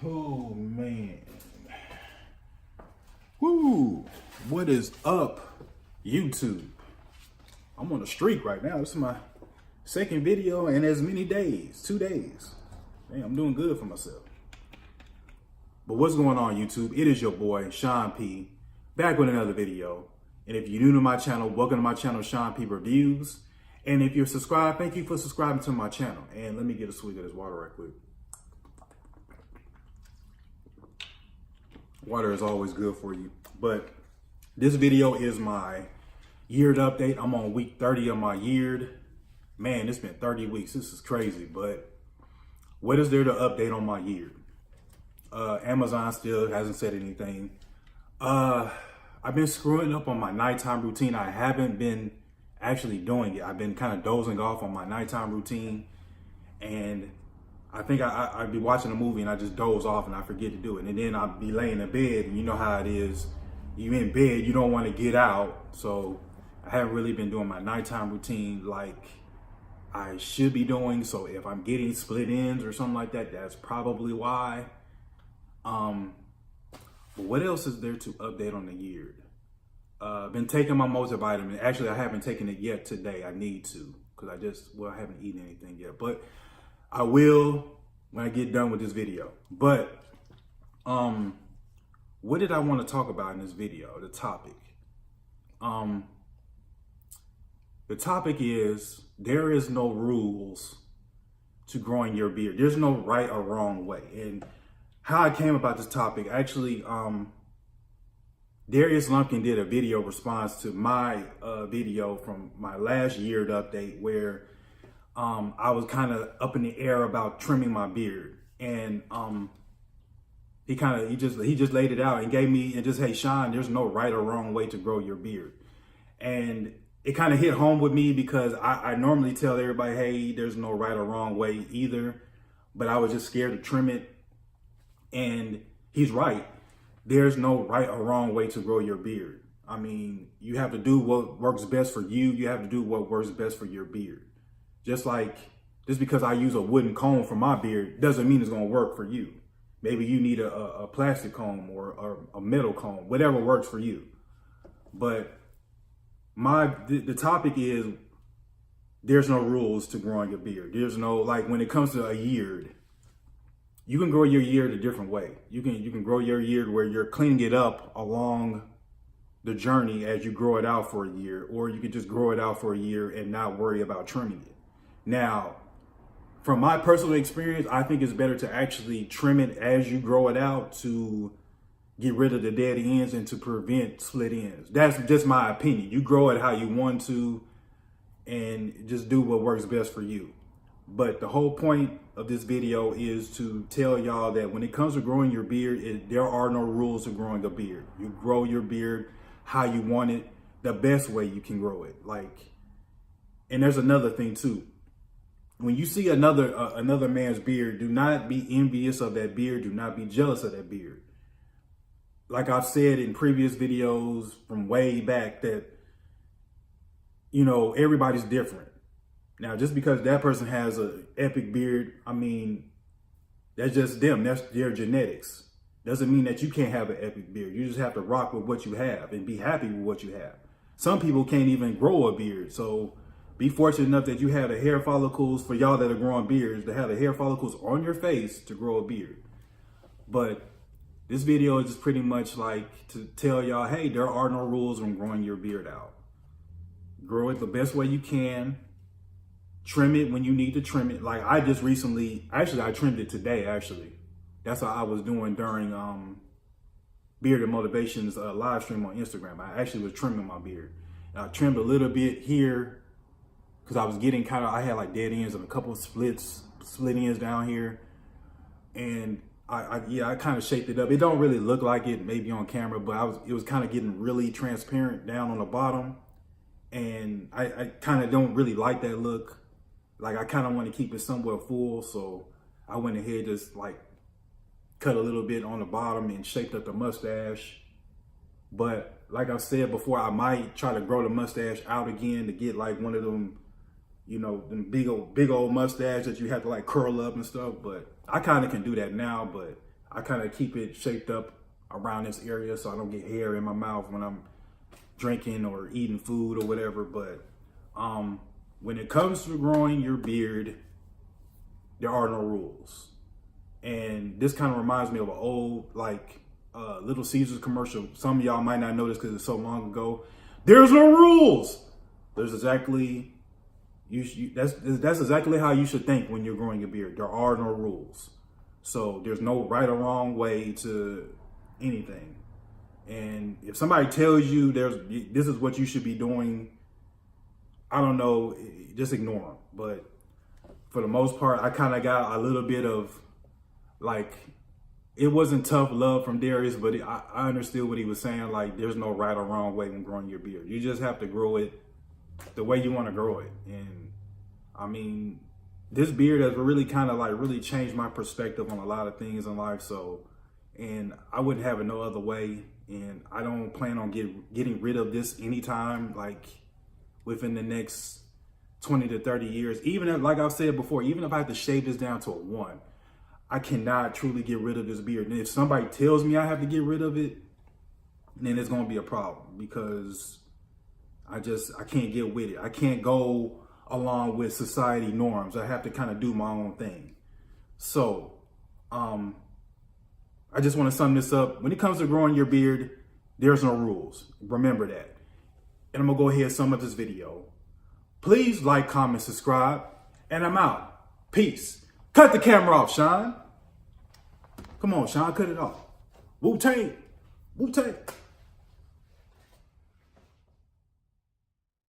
Oh man. Woo! What is up, YouTube? I'm on a streak right now. This is my second video in as many days, 2 days. Damn, I'm doing good for myself. But what's going on, YouTube? It is your boy, Sean P, back with another video. And if you're new to my channel, welcome to my channel, Sean P Reviews. And if you're subscribed, thank you for subscribing to my channel. And let me get a swig of this water right quick. Water is always good for you. But this video is my yeared update. I'm on week 30 of my yeared. Man, it's been 30 weeks. This is crazy. But what is there to update on my yeared? Amazon still hasn't said anything. I've been screwing up on my nighttime routine. I haven't been actually doing it. I've been kind of dozing off on my nighttime routine. And I think I'd be watching a movie and I just doze off and I forget to do it. And then I'd be laying in bed, and you know how it is. You in bed, you don't want to get out. So I haven't really been doing my nighttime routine like I should be doing. So if I'm getting split ends or something like that, that's probably why. But what else is there to update on the year? Been taking my multivitamin. Actually, I haven't taken it yet today. I need to, because I haven't eaten anything yet. But I will when I get done with this video. But what did I want to talk about in this video? The topic. The topic is, there is no rules to growing your beard. There's no right or wrong way. And how I came about this topic, actually, Darius Lumpkin did a video response to my video from my last yeared update where I was kind of up in the air about trimming my beard, and he just laid it out and gave me, and just, hey Sean, there's no right or wrong way to grow your beard. And it kind of hit home with me because I normally tell everybody, hey, there's no right or wrong way either, but I was just scared to trim it. And he's right. There's no right or wrong way to grow your beard. I mean, you have to do what works best for you. You have to do what works best for your beard. Just because I use a wooden comb for my beard doesn't mean it's going to work for you. Maybe you need a plastic comb or a metal comb, whatever works for you. But the topic is, there's no rules to growing a beard. There's no, like, when it comes to a yeared, you can grow your yeard a different way. You can grow your yeard where you're cleaning it up along the journey as you grow it out for a year, or you could just grow it out for a year and not worry about trimming it. Now, from my personal experience, I think it's better to actually trim it as you grow it out to get rid of the dead ends and to prevent split ends. That's just my opinion. You grow it how you want to and just do what works best for you. But the whole point of this video is to tell y'all that when it comes to growing your beard, there are no rules to growing a beard. You grow your beard how you want it, the best way you can grow it. And there's another thing too. When you see another man's beard, do not be envious of that beard. Do not be jealous of that beard. Like I've said in previous videos from way back, that, you know, everybody's different. Now, just because that person has an epic beard, I mean, that's just them. That's their genetics. Doesn't mean that you can't have an epic beard. You just have to rock with what you have and be happy with what you have. Some people can't even grow a beard. So be fortunate enough that you have the hair follicles, for y'all that are growing beards, to have the hair follicles on your face to grow a beard. But this video is just pretty much like to tell y'all, hey, there are no rules on growing your beard out. Grow it the best way you can. Trim it when you need to trim it. Like I just recently, actually I trimmed it today, actually. That's how I was doing during Beard and Motivation's live stream on Instagram. I actually was trimming my beard. And I trimmed a little bit here because I was getting I had like dead ends and a couple of split ends down here. And I kind of shaped it up. It don't really look like it maybe on camera, but it was kind of getting really transparent down on the bottom. And I kind of don't really like that look. Like I kind of want to keep it somewhat full. So I went ahead, just like cut a little bit on the bottom and shaped up the mustache. But like I said before, I might try to grow the mustache out again to get like one of them, you know, them big old mustache that you have to like curl up and stuff. But I kind of can do that now, but I kind of keep it shaped up around this area so I don't get hair in my mouth when I'm drinking or eating food or whatever. But when it comes to growing your beard, there are no rules. And this kind of reminds me of an old, like, Little Caesars commercial. Some of y'all might not know this because it's so long ago. There's no rules. There's exactly, that's exactly how you should think when you're growing your beard. There are no rules. So there's no right or wrong way to anything. And if somebody tells you this is what you should be doing, I don't know, just ignore them. But for the most part, I kind of got a little bit of, like, it wasn't tough love from Darius, but I understood what he was saying. Like, there's no right or wrong way when growing your beard. You just have to grow it the way you want to grow it. And I mean, this beard has really kind of like really changed my perspective on a lot of things in life. So, and I wouldn't have it no other way. And I don't plan on getting rid of this anytime, like within the next 20 to 30 years. Even if, like I've said before, even if I have to shave this down to a 1, I cannot truly get rid of this beard. And if somebody tells me I have to get rid of it, then it's going to be a problem because I can't get with it. I can't go along with society norms. I have to kind of do my own thing. So, I just want to sum this up. When it comes to growing your beard, there's no rules. Remember that. And I'm going to go ahead and sum up this video. Please like, comment, subscribe, and I'm out. Peace. Cut the camera off, Sean. Come on, Sean, cut it off. Wu-Tang. Wu-Tang.